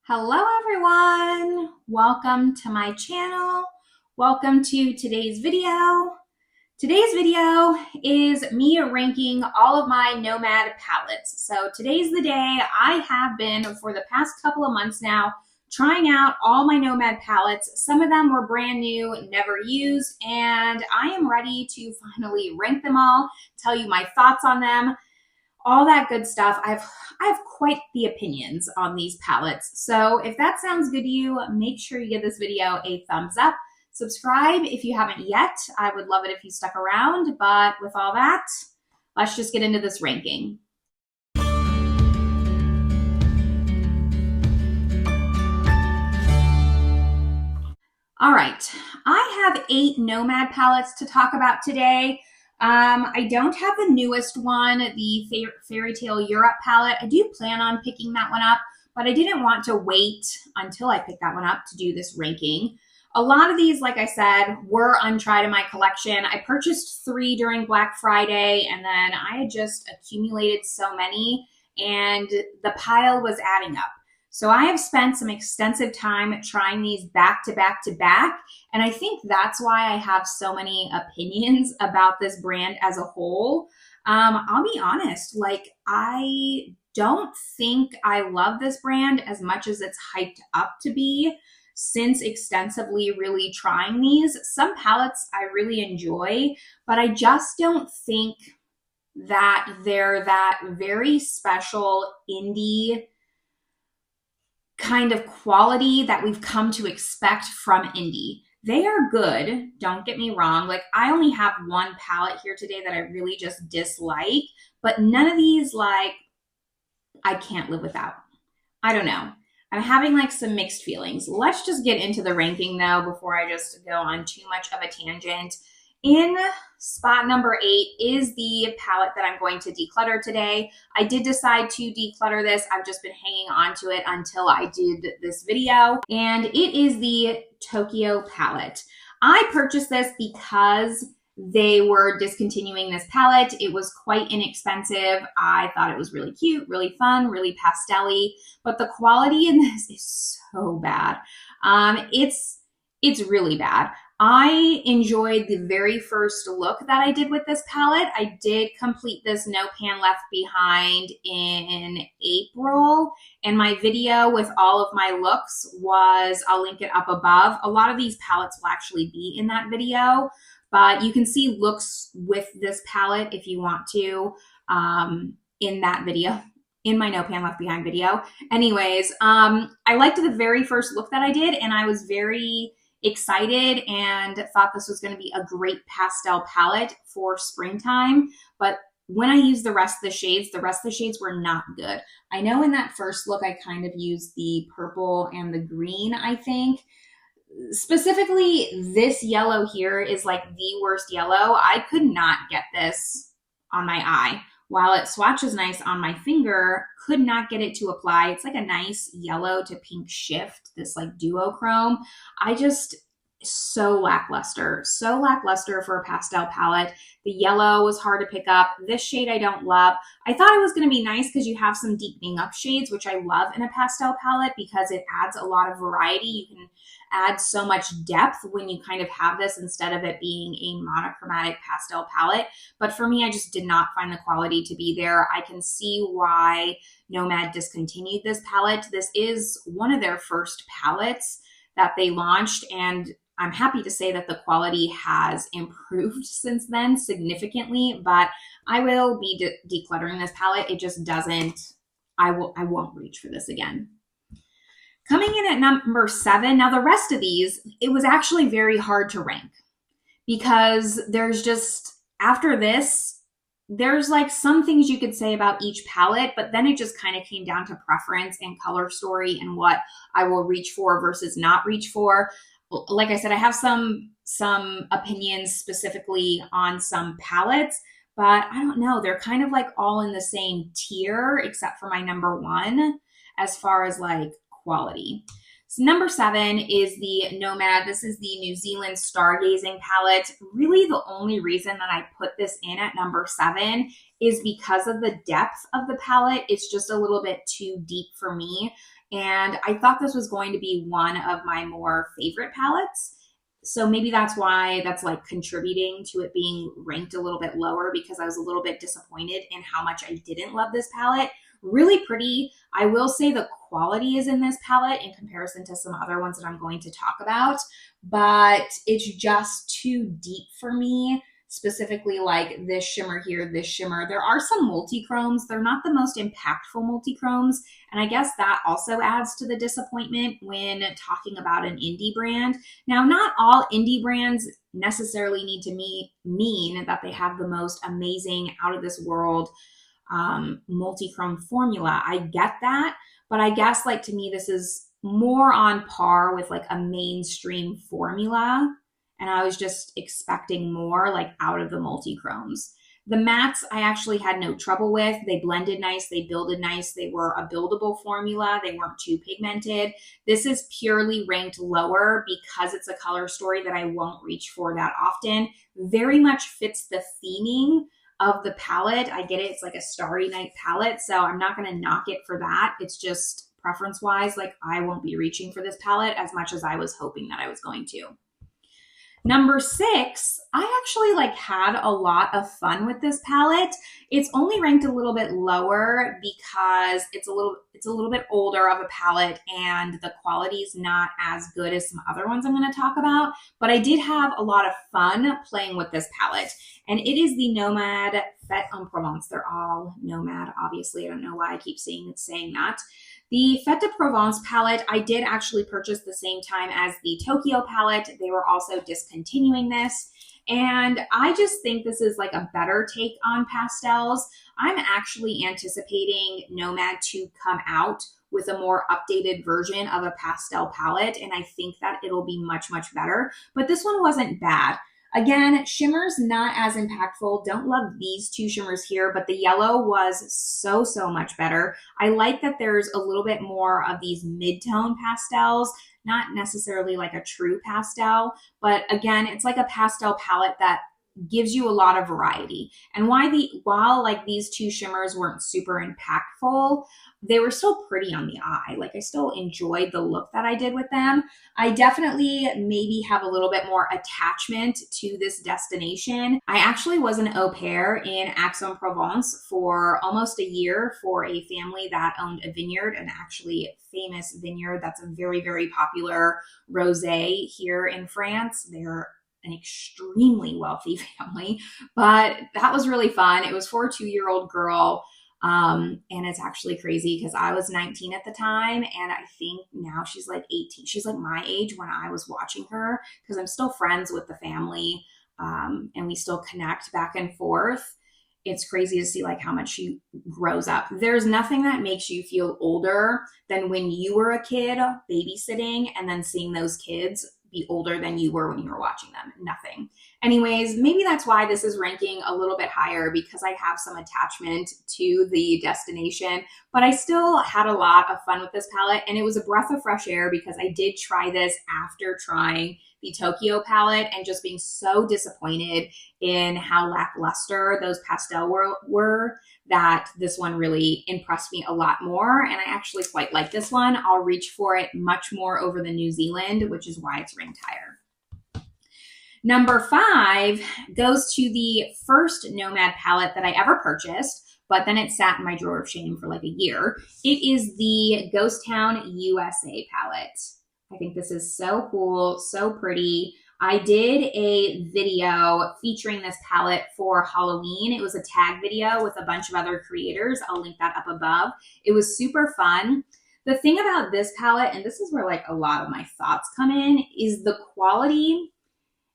Hello everyone, welcome to my channel. Welcome to today's video. Today's video is me ranking all of my Nomad palettes. So today's the day. I have been for the past couple of months now trying out all my Nomad palettes. Some of them were brand new, never used, and I am ready to finally rank them all, tell you my thoughts on them, all that good stuff. I have quite the opinions on these palettes. So if that sounds good to you, make sure you give this video a thumbs up. Subscribe if you haven't yet. I would love it if you stuck around. But with all that, let's just get into this ranking. All right, I have 8 Nomad palettes to talk about today. I don't have the newest one, the Fairy Tale Europe palette. I do plan on picking that one up, but I didn't want to wait until I picked that one up to do this ranking. A lot of these, like I said, were untried in my collection. I purchased 3 during Black Friday, and then I had just accumulated so many, and the pile was adding up. So I have spent some extensive time trying these back to back to back, and I think that's why I have so many opinions about this brand as a whole. I'll be honest, I don't think I love this brand as much as it's hyped up to be since extensively really trying these. Some palettes I really enjoy, but I just don't think that they're that very special indie kind of quality that we've come to expect from indie. They are good, don't get me wrong. I only have one palette here today that I really just dislike, but none of these I can't live without. I don't know. I'm having some mixed feelings. Let's just get into the ranking though before I just go on too much of a tangent. In spot number 8 is the palette that I'm going to declutter today. I did decide to declutter this. I've just been hanging on to it until I did this video. And it is the Tokyo palette. I purchased this because they were discontinuing this palette. It was quite inexpensive. I thought it was really cute, really fun, really pastel-y, but the quality in this is so bad. It's really bad. I enjoyed the very first look that I did with this palette. I did complete this No Pan Left Behind in April, and my video with all of my looks was, I'll link it up above. A lot of these palettes will actually be in that video, but you can see looks with this palette if you want to in that video, in my No Pan Left Behind video. Anyways, I liked the very first look that I did, and I was very excited and thought this was going to be a great pastel palette for springtime. But when I used the rest of the shades were not good. I know in that first look, I kind of used the purple and the green, I think. Specifically, this yellow here is the worst yellow. I could not get this on my eye. While it swatches nice on my finger, could not get it to apply. It's a nice yellow to pink shift, this duochrome. So lackluster for a pastel palette. The yellow was hard to pick up. This shade I don't love. I thought it was going to be nice because you have some deepening up shades, which I love in a pastel palette because it adds a lot of variety. You can add so much depth when you kind of have this instead of it being a monochromatic pastel palette. But for me, I just did not find the quality to be there. I can see why Nomad discontinued this palette. This is one of their first palettes that they launched, and I'm happy to say that the quality has improved since then significantly, but I will be decluttering this palette. It just doesn't, I won't reach for this again. Coming in at number 7, now the rest of these, it was actually very hard to rank because there's just, after this, there's some things you could say about each palette, but then it just kind of came down to preference and color story and what I will reach for versus not reach for. Like I said, I have some opinions specifically on some palettes, but I don't know. They're kind of all in the same tier except for my number 1 as far as quality. So number 7 is the Nomad. This is the New Zealand Stargazing palette. Really the only reason that I put this in at number 7 is because of the depth of the palette. It's just a little bit too deep for me. And I thought this was going to be one of my more favorite palettes. So maybe that's why that's like contributing to it being ranked a little bit lower, because I was a little bit disappointed in how much I didn't love this palette. Really pretty. I will say the quality is in this palette in comparison to some other ones that I'm going to talk about, but it's just too deep for me. Specifically like this shimmer here, this shimmer. There are some multi-chromes. They're not the most impactful multi-chromes. And I guess that also adds to the disappointment when talking about an indie brand. Now, not all indie brands necessarily need to mean that they have the most amazing, out of this world multi-chrome formula. I get that, but I guess like to me, this is more on par with like a mainstream formula. And I was just expecting more like out of the multi-chromes. The mattes I actually had no trouble with. They blended nice, they builded nice, they were a buildable formula, they weren't too pigmented. This is purely ranked lower because it's a color story that I won't reach for that often. Very much fits the theming of the palette. I get it, it's like a starry night palette, so I'm not gonna knock it for that. It's just preference-wise, like I won't be reaching for this palette as much as I was hoping that I was going to. Number 6, I actually like had a lot of fun with this palette. It's only ranked a little bit lower because it's a little bit older of a palette and the quality is not as good as some other ones I'm going to talk about, but I did have a lot of fun playing with this palette. And it is the Nomad Fetes en Provence. They're all Nomad, obviously. I don't know why I keep saying that. The Fetes de Provence palette, I did actually purchase the same time as the Tokyo palette. They were also discontinuing this. And I just think this is like a better take on pastels. I'm actually anticipating Nomad to come out with a more updated version of a pastel palette. And I think that it'll be much, much better. But this one wasn't bad. Again, shimmers not as impactful. Don't love these two shimmers here, but the yellow was so much better. I like that there's a little bit more of these mid-tone pastels, not necessarily like a true pastel, but again, it's like a pastel palette that gives you a lot of variety. And while like these two shimmers weren't super impactful, they were still pretty on the eye. Like I still enjoyed the look that I did with them. I definitely maybe have a little bit more attachment to this destination. I actually was an au pair in Aix-en-Provence for almost a year for a family that owned a vineyard, an actually famous vineyard that's a very, very popular rosé here in France. They're an extremely wealthy family, but that was really fun. It was for a 2-year-old girl. And it's actually crazy because I was 19 at the time, and I think now she's like 18. She's like my age when I was watching her, because I'm still friends with the family, and we still connect back and forth. It's crazy to see like how much she grows up. There's nothing that makes you feel older than when you were a kid babysitting and then seeing those kids be older than you were when you were watching them. Nothing. Anyways, maybe that's why this is ranking a little bit higher, because I have some attachment to the destination, but I still had a lot of fun with this palette, and it was a breath of fresh air because I did try this after trying the Tokyo palette and just being so disappointed in how lackluster those pastel were, that this one really impressed me a lot more. And I actually quite like this one. I'll reach for it much more over the New Zealand, which is why it's ranked higher. Number 5 goes to the first Nomad palette that I ever purchased, but then it sat in my drawer of shame for like a year. It is the Ghost Town USA palette. I think this is so cool, so pretty. I did a video featuring this palette for Halloween. It was a tag video with a bunch of other creators. I'll link that up above. It was super fun. The thing about this palette, and this is where like a lot of my thoughts come in, is the quality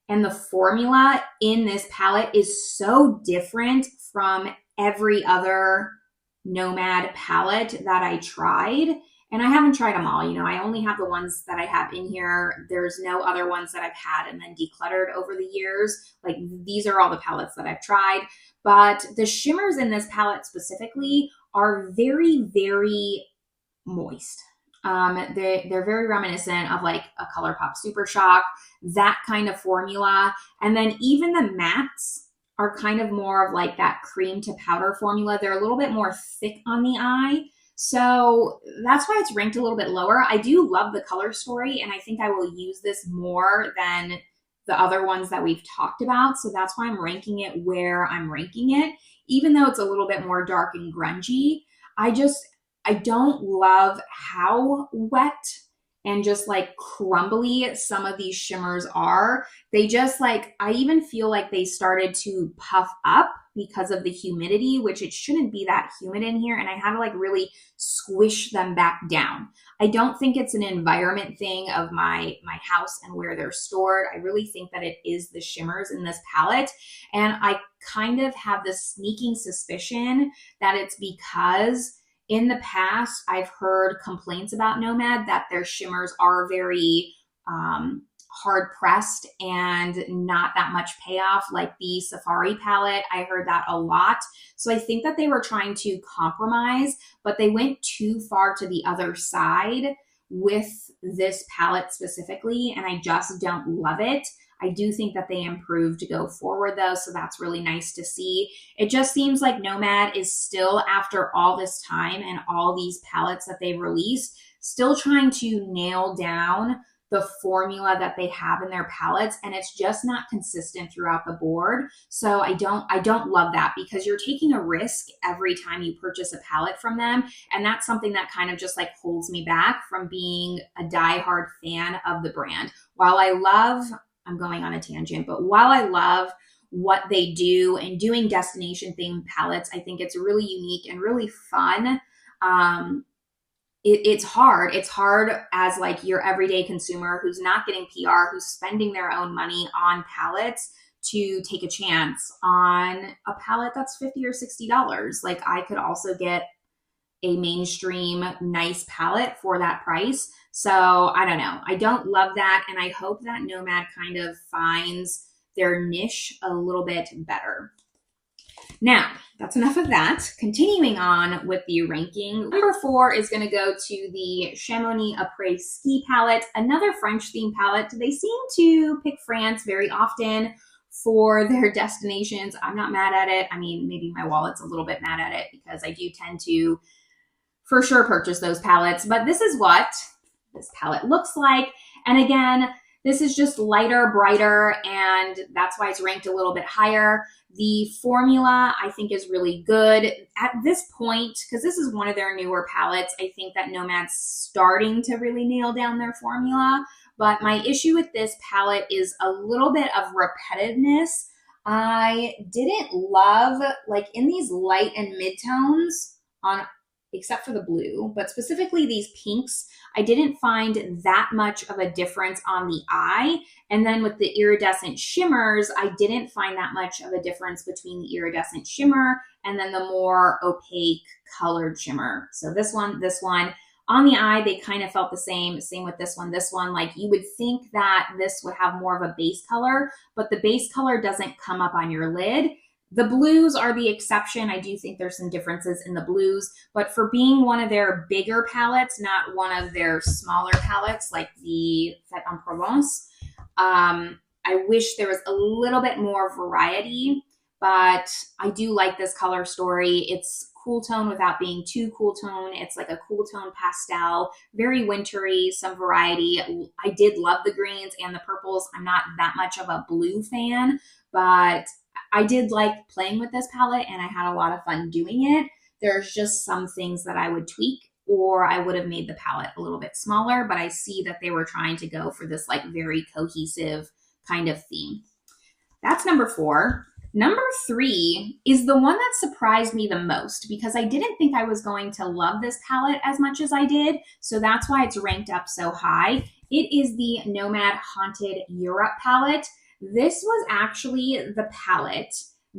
and the formula in this palette is so different from every other Nomad palette that I tried. And I haven't tried them all. You know, I only have the ones that I have in here. There's no other ones that I've had and then decluttered over the years. Like these are all the palettes that I've tried. But the shimmers in this palette specifically are very, very moist. They're very reminiscent of like a ColourPop Super Shock, that kind of formula. And then even the mattes are kind of more of like that cream to powder formula. They're a little bit more thick on the eye. So that's why it's ranked a little bit lower. I do love the color story, and I think I will use this more than the other ones that we've talked about. So that's why I'm ranking it where I'm ranking it, even though it's a little bit more dark and grungy. I don't love how wet and just like crumbly some of these shimmers are. They just like, I even feel like they started to puff up because of the humidity, which it shouldn't be that humid in here. And I had to like really squish them back down. I don't think it's an environment thing of my house and where they're stored. I really think that it is the shimmers in this palette. And I kind of have this sneaking suspicion that it's because in the past, I've heard complaints about Nomad that their shimmers are very hard pressed and not that much payoff, like the Safari palette. I heard that a lot. So I think that they were trying to compromise, but they went too far to the other side with this palette specifically, and I just don't love it. I do think that they improved to go forward though, so that's really nice to see. It just seems like Nomad is still, after all this time and all these palettes that they've released, still trying to nail down the formula that they have in their palettes, and it's just not consistent throughout the board. So I don't love that, because you're taking a risk every time you purchase a palette from them, and that's something that kind of just like holds me back from being a diehard fan of the brand. I'm going on a tangent, but while I love what they do and doing destination themed palettes, I think it's really unique and really fun. It's hard. It's hard as like your everyday consumer who's not getting PR, who's spending their own money on palettes, to take a chance on a palette that's $50 or $60. Like, I could also get a mainstream nice palette for that price. So I don't know. I don't love that. And I hope that Nomad kind of finds their niche a little bit better. Now, that's enough of that. Continuing on with the ranking, number 4 is going to go to the Chamonix Apres Ski Palette, another French themed palette. They seem to pick France very often for their destinations. I'm not mad at it. I mean, maybe my wallet's a little bit mad at it, because I do tend to for sure purchase those palettes, but this is what this palette looks like. And again, this is just lighter, brighter, and that's why it's ranked a little bit higher. The formula, I think, is really good. At this point, because this is one of their newer palettes, I think that Nomad's starting to really nail down their formula. But my issue with this palette is a little bit of repetitiveness. I didn't love, like, in these light and midtones, except for the blue, but specifically these pinks, I didn't find that much of a difference on the eye. And then with the iridescent shimmers, I didn't find that much of a difference between the iridescent shimmer and then the more opaque colored shimmer. So this one, on the eye, they kind of felt the same. Same with this one. This one, like, you would think that this would have more of a base color, but the base color doesn't come up on your lid. The blues are the exception. I do think there's some differences in the blues, but for being one of their bigger palettes, not one of their smaller palettes like the Fetes en Provence, I wish there was a little bit more variety, but I do like this color story. It's cool tone without being too cool tone. It's like a cool tone pastel, very wintry, some variety. I did love the greens and the purples. I'm not that much of a blue fan, but I did like playing with this palette and I had a lot of fun doing it. There's just some things that I would tweak, or I would have made the palette a little bit smaller, but I see that they were trying to go for this like very cohesive kind of theme. That's number 4. Number 3 is the one that surprised me the most, because I didn't think I was going to love this palette as much as I did. So that's why it's ranked up so high. It is the Nomad Haunted Europe palette. This was actually the palette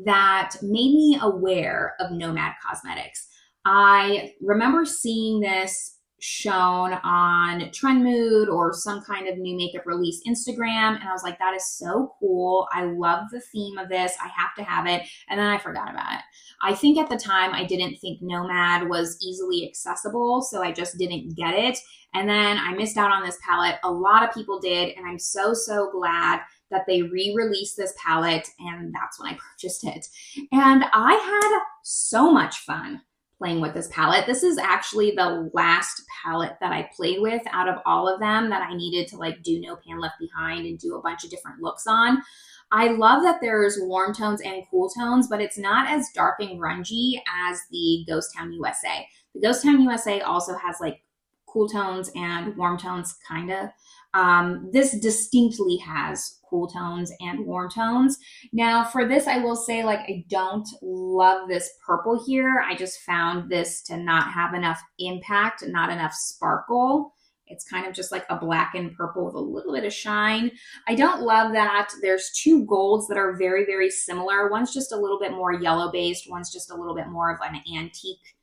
that made me aware of Nomad Cosmetics. I remember seeing this shown on Trendmood or some kind of new makeup release Instagram, and I was like, that is so cool. I love the theme of this. I have to have it. And then I forgot about it. I think at the time I didn't think Nomad was easily accessible, so I just didn't get it. And then I missed out on this palette. A lot of people did, and I'm so glad that they re-released this palette, and that's when I purchased it. And I had so much fun playing with this palette. This is actually the last palette that I played with out of all of them that I needed to like do no pan left behind and do a bunch of different looks on. I love that there's warm tones and cool tones, but it's not as dark and grungy as the Ghost Town USA. The Ghost Town USA also has like cool tones and warm tones, kind of. This distinctly has cool tones and warm tones. Now for this, I will say like I don't love this purple here. I just found this to not have enough impact, not enough sparkle. It's kind of just like a black and purple with a little bit of shine. I don't love that there's two golds that are very, very similar. One's just a little bit more yellow based. One's just a little bit more of an antique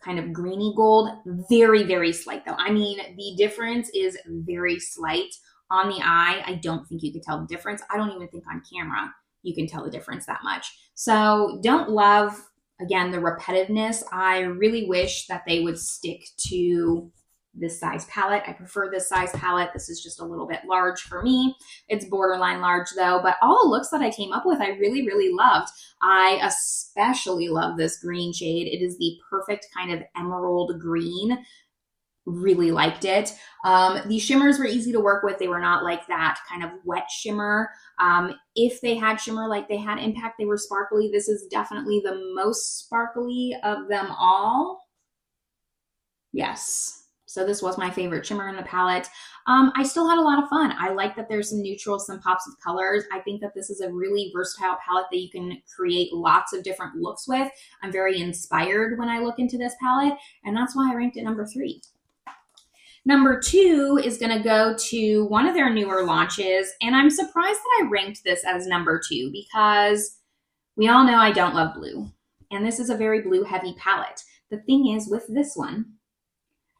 kind of greeny gold. Very, very slight though. I mean, the difference is very slight. On the eye, I don't think you could tell the difference. I don't even think on camera you can tell the difference that much. So don't love, again, the repetitiveness. I really wish that they would stick to this size palette. I prefer this size palette. This is just a little bit large for me. It's borderline large though, but all the looks that I came up with, I really, really loved. I especially love this green shade. It is the perfect kind of emerald green. Really liked it. The shimmers were easy to work with. They were not like that kind of wet shimmer. If they had shimmer like they had impact, they were sparkly. This is definitely the most sparkly of them all. Yes. So this was my favorite shimmer in the palette. I still had a lot of fun. I like that there's some neutrals, some pops of colors. I think that this is a really versatile palette that you can create lots of different looks with. I'm very inspired when I look into this palette, and that's why I ranked it number 3. Number 2 is going to go to one of their newer launches, and I'm surprised that I ranked this as number 2 because we all know I don't love blue, and this is a very blue-heavy palette. The thing is, with this one,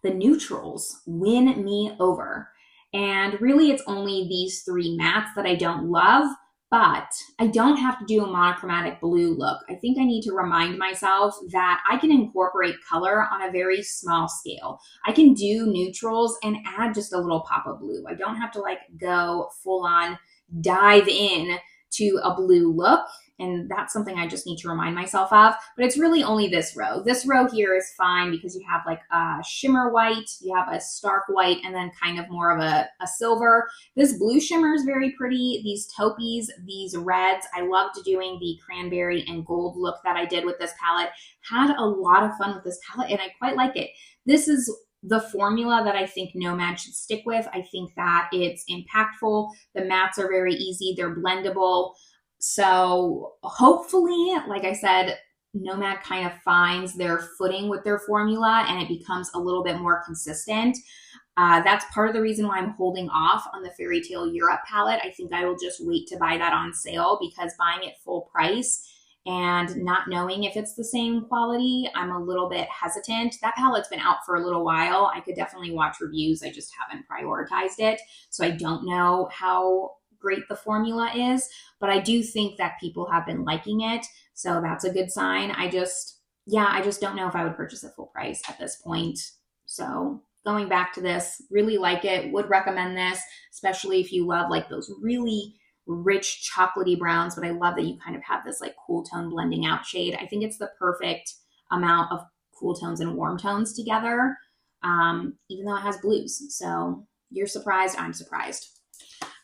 the neutrals win me over, and really it's only these 3 mattes that I don't love, but I don't have to do a monochromatic blue look. I think I need to remind myself that I can incorporate color on a very small scale. I can do neutrals and add just a little pop of blue. I don't have to like go full on dive in to a blue look. And that's something I just need to remind myself of. But it's really only this row. This row here is fine because you have like a shimmer white, you have a stark white, and then kind of more of a silver. This blue shimmer is very pretty. These taupees, these reds, I loved doing the cranberry and gold look that I did with this palette. Had a lot of fun with this palette, and I quite like it. This is the formula that I think Nomad should stick with. I think that it's impactful. The mattes are very easy. They're blendable. So hopefully, like I said, Nomad kind of finds their footing with their formula and it becomes a little bit more consistent. That's part of the reason why I'm holding off on the Fairy Tale Europe palette. I think I will just wait to buy that on sale because buying it full price and not knowing if it's the same quality, I'm a little bit hesitant. That palette's been out for a little while. I could definitely watch reviews. I just haven't prioritized it. So I don't know how great the formula is, but I do think that people have been liking it. So that's a good sign. I just don't know if I would purchase it full price at this point. So going back to this, really like it, would recommend this, especially if you love like those really rich chocolatey browns, but I love that you kind of have this like cool tone blending out shade. I think it's the perfect amount of cool tones and warm tones together, even though it has blues. So you're surprised, I'm surprised.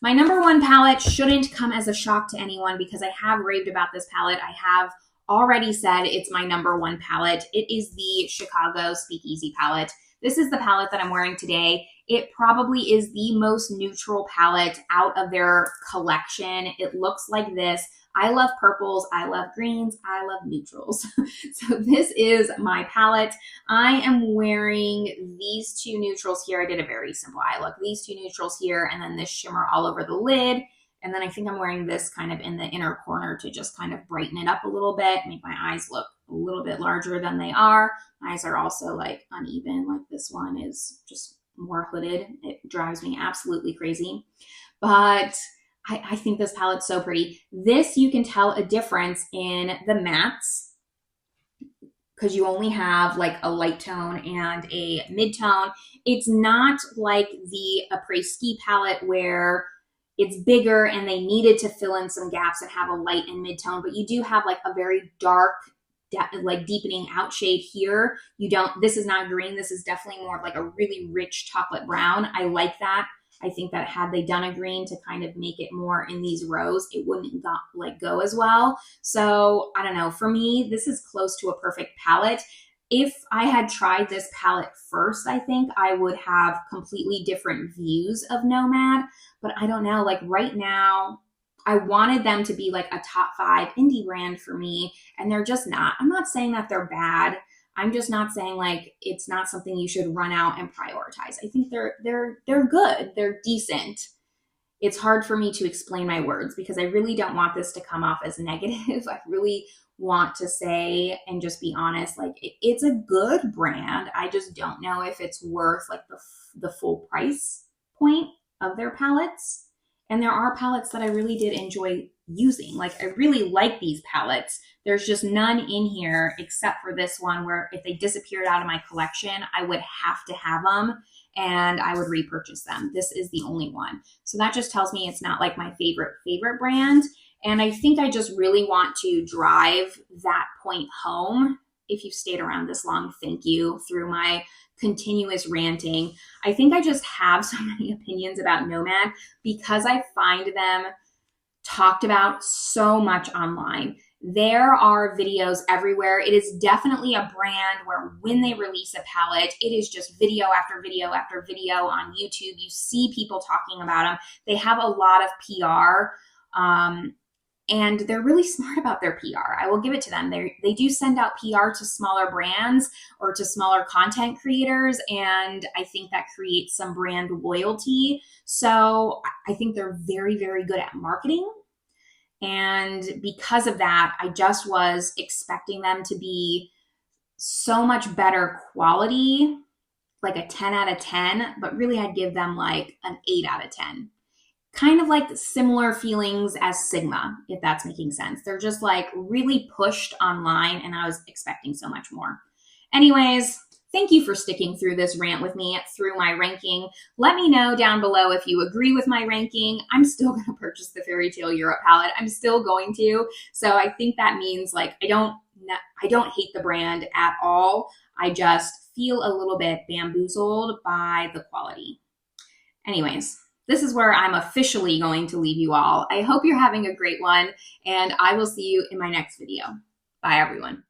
My number 1 palette shouldn't come as a shock to anyone because I have raved about this palette. I have already said it's my number 1 palette. It is the Chicago Speakeasy palette. This is the palette that I'm wearing today. It probably is the most neutral palette out of their collection. It looks like this. I love purples, I love greens, I love neutrals. So this is my palette. I am wearing these 2 neutrals here. I did a very simple eye look. These 2 neutrals here, and then this shimmer all over the lid. And then I think I'm wearing this kind of in the inner corner to just kind of brighten it up a little bit, make my eyes look a little bit larger than they are. My eyes are also like uneven, like this one is just more hooded. It drives me absolutely crazy. But I think this palette's so pretty. This, you can tell a difference in the mattes because you only have like a light tone and a mid-tone. It's not like the Apres Ski palette where it's bigger and they needed to fill in some gaps and have a light and mid-tone, but you do have like a very dark like deepening out shade here. This is not green. This is definitely more of like a really rich chocolate brown. I like that. I think that had they done a green to kind of make it more in these rows, it wouldn't go as well. So I don't know. For me, this is close to a perfect palette. If I had tried this palette first, I think I would have completely different views of Nomad, but I don't know. Like right now, I wanted them to be like a top 5 indie brand for me, and they're just not. I'm not saying that they're bad. I'm just not saying like it's not something you should run out and prioritize. I think they're good. They're decent. It's hard for me to explain my words because I really don't want this to come off as negative. I really want to say and just be honest, like it's a good brand. I just don't know if it's worth like the full price point of their palettes. And there are palettes that I really did enjoy using. Like I really like these palettes. There's just none in here except for this one where if they disappeared out of my collection, I would have to have them and I would repurchase them. This is the only one. So that just tells me it's not like my favorite brand. And I think I just really want to drive that point home. If you've stayed around this long, thank you, through my continuous ranting. I think I just have so many opinions about Nomad because I find them talked about so much online. There are videos everywhere. It is definitely a brand where when they release a palette, it is just video after video after video on YouTube. You see people talking about them. They have a lot of PR. And they're really smart about their PR. I will give it to them. They do send out PR to smaller brands or to smaller content creators, and I think that creates some brand loyalty. So I think they're very, very good at marketing. And because of that, I just was expecting them to be so much better quality, like a 10 out of 10, but really I'd give them like an 8 out of 10. Kind of like similar feelings as Sigma, if that's making sense. They're just like really pushed online and I was expecting so much more. Anyways, thank you for sticking through this rant with me through my ranking. Let me know down below if you agree with my ranking. I'm still going to purchase the Fairy Tale Europe palette. I'm still going to. So I think that means like I don't hate the brand at all. I just feel a little bit bamboozled by the quality. Anyways, this is where I'm officially going to leave you all. I hope you're having a great one, and I will see you in my next video. Bye, everyone.